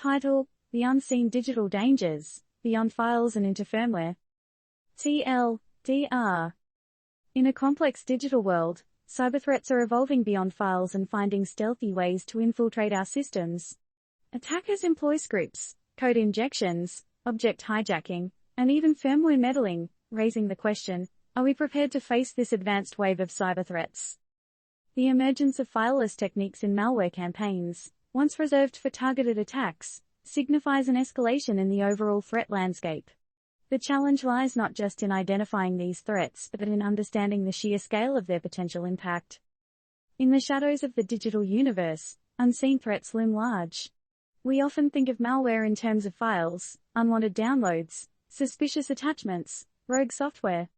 Title: The Unseen Digital Dangers, Beyond Files and into Firmware. TLDR. In a complex digital world, cyber threats are evolving beyond files and finding stealthy ways to infiltrate our systems. Attackers employ scripts, code injections, object hijacking, and even firmware meddling, raising the question, are we prepared to face this advanced wave of cyber threats? The emergence of fileless techniques in malware campaigns, once reserved for targeted attacks, signifies an escalation in the overall threat landscape. The challenge lies not just in identifying these threats but in understanding the sheer scale of their potential impact. In the shadows of the digital universe, unseen threats loom large. We often think of malware in terms of files, unwanted downloads, suspicious attachments, rogue software.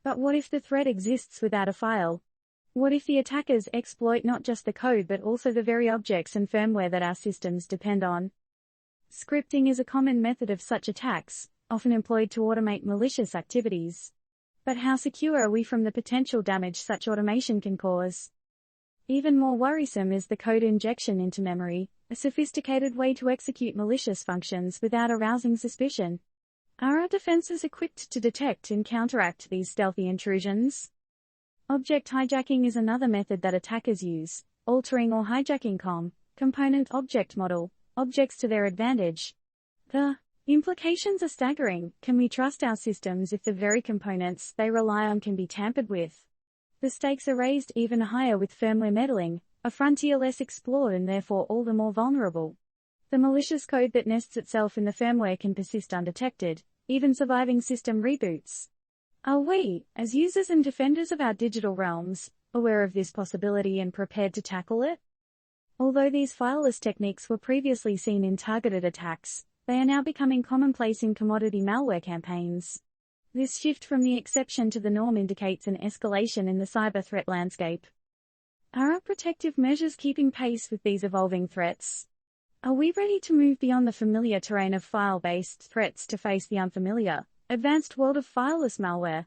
But what if the threat exists without a file? What if the attackers exploit not just the code but also the very objects and firmware that our systems depend on? Scripting is a common method of such attacks, often employed to automate malicious activities. But how secure are we from the potential damage such automation can cause? Even more worrisome is the code injection into memory, a sophisticated way to execute malicious functions without arousing suspicion. Are our defenses equipped to detect and counteract these stealthy intrusions? Object hijacking is another method that attackers use, altering or hijacking component object model, objects to their advantage. The implications are staggering. Can we trust our systems if the very components they rely on can be tampered with? The stakes are raised even higher with firmware meddling, a frontier less explored and therefore all the more vulnerable. The malicious code that nests itself in the firmware can persist undetected, even surviving system reboots. Are we, as users and defenders of our digital realms, aware of this possibility and prepared to tackle it? Although these fileless techniques were previously seen in targeted attacks, they are now becoming commonplace in commodity malware campaigns. This shift from the exception to the norm indicates an escalation in the cyber threat landscape. Are our protective measures keeping pace with these evolving threats? Are we ready to move beyond the familiar terrain of file-based threats to face the unfamiliar, advanced world of fileless malware?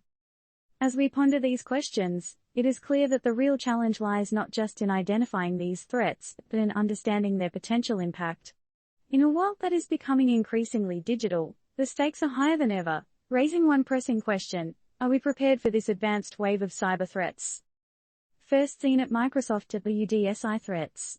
As we ponder these questions, it is clear that the real challenge lies not just in identifying these threats, but in understanding their potential impact. In a world that is becoming increasingly digital, the stakes are higher than ever, raising one pressing question: are we prepared for this advanced wave of cyber threats? First seen at Microsoft WDSI threats.